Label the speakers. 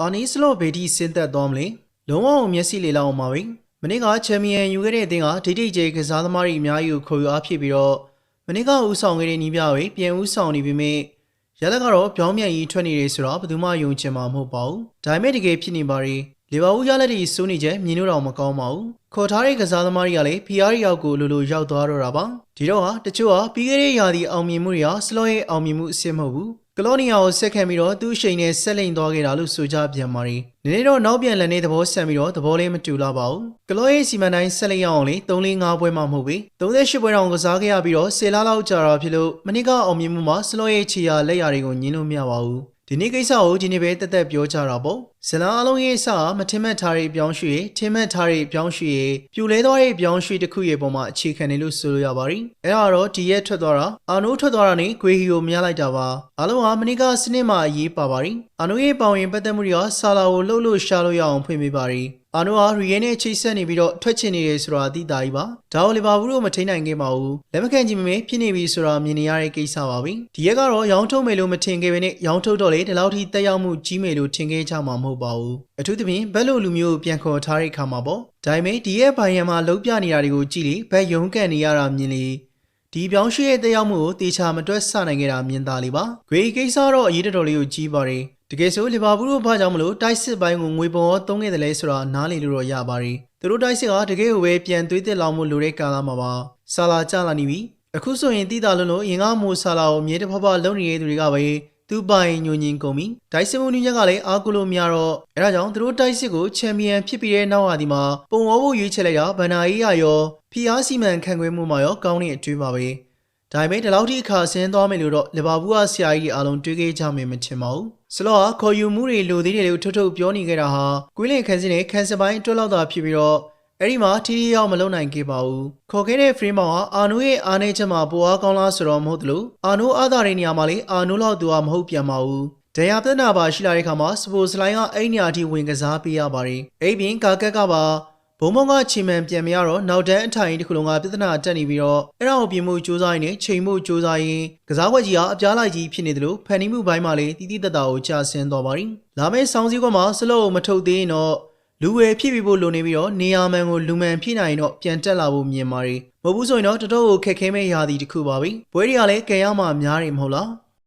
Speaker 1: အာနီစလော့ဘေတီစင်သက်တော်မလဲလုံးဝမျက်စိလေးလောက်မှာပဲမနေ့ကချန်ပီယံယူခဲ့တဲ့အသင်းကဒိတ်ဒိတ်ကျဲကစားသမားတွေအများကြီးကိုခေါ်ယူအားဖြစ်ပြီးတော့မနေ့ကဦးဆောင်ခဲ့တဲ့နီးပြတွေပြန်ဦးဆောင်နေပြီမြဲရလက်ကတော့ပြောင်းပြန်ကြီးထွက်နေတယ်ဆိုတော့ဘယ်သူမှယုံချင်မှာမဟုတ်ပါဘူးဒါပေမဲ့တကယ်ဖြစ်နေပါရီလီဗာပူးရလက်တွေစိုးနေချက်မြင်လို့တော့မကောင်းပါဘူးခေါ်ထားတဲ့ကစားသမားတွေကလည်း PR ရောက်ကိုလိုရောက်သွားတော့တာပါဒီတော့ဟာတချို့ဟာပြီးခဲ့တဲ့ရာသီအောင်မြင်မှုတွေဟာစလော့ရဲ့အောင်မြင်မှုအစစ်မဟုတ်ဘူးကလောနီယာကိုဆက်ခံပြီးတော့သူ့အချိန်နဲ့ဆက်လိန်သွားခဲ့တာလို့ဆိုကြပြန်ပါရီနည်းနည်းတော့နောက်ပြန်လန်တဲ့သဘောဆန်ပြီးတော့သဘောလေးမတူလာပါဘူးကလောရဲ့စီမံတိုင်းဆက်လိန်ရအောင်လေ3-4 ပွဲမှမဟုတ်ဘူး38ပွဲတောင်ကစားခဲ့ရပြီးတော့10လလောက်ကြာတာဖြစ်လို့မနစ်ကအောင်မြင်မှုမှာစလော့ရဲ့ခြေရာလက်ရာတွေကိုညှင်းလို့မရပါဘူးဒီနေ့ကိစ္စကိုဒီနေ့ပဲတက်တက်ပြောကြတာပေါ့ဇလန်အလုံးရဲ့အစမထင်မှတ်ထားတဲ့ပြောင်းရွှေ့ထင်မှတ်ထားတဲ့ပြောင်းရွှေ့ပြူလဲသွားတဲ့ပြောင်းရွှေ့တစ်ခုရဲ့ပုံမှာအခြေခံနေလို့ဆိုလို့ရပါရီအဲ့ဒါတော့ဒီရက်ထွက်သွားတာအာနိုးထွက်သွားတာနဲ့ဂွေဟီကိုမရလိုက်တာပါအလုံးဟာမနစ်ကစနစ်မှာအရေးပါပါရီအာနိုးရဲ့ပေါင်ရင်ပတ်သက်မှုတွေကဆာလာကိုလှုပ်လို့ရှာလို့ရအောင်ဖွင့်ပေးပါရီအာနိုးဟာရီယဲနဲ့ချိတ်ဆက်နေပြီးတော့ထွက်ချင်နေတယ်ဆိုတာအသိသားကြီးပါဒါကိုလီဗာပူးတို့မထိနိုင်ခဲ့ပါဘူးလက်မခံကြည့်မမေဖြစ်နေပြီဆိုတာမြင်နေရတဲ့ကိစ္စပါပဲဒီရက်ကတော့ရောင်းထုတ်မယ်လို့မထင်ခဲ့ဘဲနဲ့ရောင်းထုတ်တော့လေဒီလောက်ထိတက်ရောက်မှုကြီးမယ်လို့ထင်ခဲ့ကြမှာမဟုတ်ပါဘူးအထူးသဖြင့်ဘက်လိုလူမျိုးပြန်ခေါ်ထားတဲ့အခါမှာပေါ့ဒါပေမဲ့ဒီရက်ဘိုင်ယံမှာလှုပ်ပြနေတာတွေကိုကြည့်လေဘက်ယုံကန်နေရတာမြင်လေဒီပြောင်းရွှေ့ရဲ့တက်ရောက်မှုကိုတေချာမတွက်ဆနိုင်ခဲ့တာမြင်သာလေပါဂွေကိစ္စတော့အရေးတော်လေးကိုကြီးပါတယ်တကယ်ဆိုလီဗာပူးတို့ဘာကြောင့်မလို့တိုက်စစ်ပိုင်းကိုငွေပေါ်သုံးခဲ့တယ်လဲဆိုတာနားလည်လို့တော့ရပါတယ်သူတို့တိုက်စစ်ကတကယ်ကိုပဲပြန်သွေးသက်လောင်မှုလိုတဲ့ကာလမှာပါဆာလာကြလာနေပြီအခုဆိုရင်တိတာလုံးလို့ရင်ကမိုးဆာလာကိုမြေတဖဖလုံနေတဲ့သူတွေကပဲသူပိုင်ညွန်ညင်ကုန်ပြီတိုက်စစ်မှုနည်းချက်ကလည်းအားကိုလို့မရတော့အဲဒါကြောင့်သူတို့တိုက်စစ်ကိုချန်ပီယံဖြစ်ပြီးတဲ့နောက်ဟာဒီမှာပုံဝဖို့ရွေးချယ်လိုက်တာဗန်နာကြီးရရောဖီအားစီမံခန့်ခွဲမှုမှာရောကောင်းတဲ့အတွေ့ပါပဲဒါပေမဲ့ဒီလောက်ထိအခါဆင်းသွားမယ်လို့တော့လီဗာပူးကဆရာကြီးအားလုံးတွေးခဲ့ကြမယ်မထင်ပါဘူးဆလော့ကခေါ်ယူမှုတွေလိုသေးတယ်လို့ထုတ်ပြောနေခဲ့တာဟာကွင်းလင်ခန်းစင်းနဲ့ခန်းစပိုင်းတွက်လောက်တာဖြစ်ပြီးတော့အဲ့ဒီမှာထီထီရောက်မလုံနိုင်ခဲ့ပါဘူးခေါ်ခဲ့တဲ့ frame မှာအာနိုးရဲ့အားနည်းချက်မှာပိုအားကောင်းလားဆိုတော့မဟုတ်သလိုအာနိုးအားသာတဲ့နေရာမှာလေအာနိုးလောက်သူကမဟုတ်ပြန်ပါဘူးဒဏ်ရာပြဿနာပါရှိလာတဲ့ခါမှာစပိုစလိုင်းကအဲ့နေရာထိဝင်ကစားပေးရပါတယ်အဲ့ပြင်ကာကက်ကပါဘုံဘုံကချီမန်ပြန်မရတော့နောက်တန်းအထိုင်တစ်ခုလုံးကပြဿနာတက်နေပြီးတော့အဲ့ဒါကိုပြင်မှုစူးစမ်းရင်းနဲ့ချိန်မှုစူးစမ်းရင်းကစားကွက်ကြီးကအပြားလိုက်ကြီးဖြစ်နေတယ်လို့ဖန်တီးမှုပိုင်းမှာလေတီးတီးတက်တာကိုကြာဆင်းသွားပါရီလာမယ့်ဆောင်းစည်းကွက်မှာဆလော့ကိုမထုတ်သေးရင်တော့လူဝယ်ဖြစ်ပြီးဖို့လိုနေပြီးတော့နေရာမှန်ကိုလူမှန်ဖြစ်နိုင်တော့ပြန်တက်လာဖို့မြင်ပါရီမဟုတ်ဘူးဆိုရင်တော့တတော်ကိုခက်ခဲမဲ့ရာသီတစ်ခုပါပဲပွဲတွေကလည်းကဲရမှများတယ်မဟုတ်လား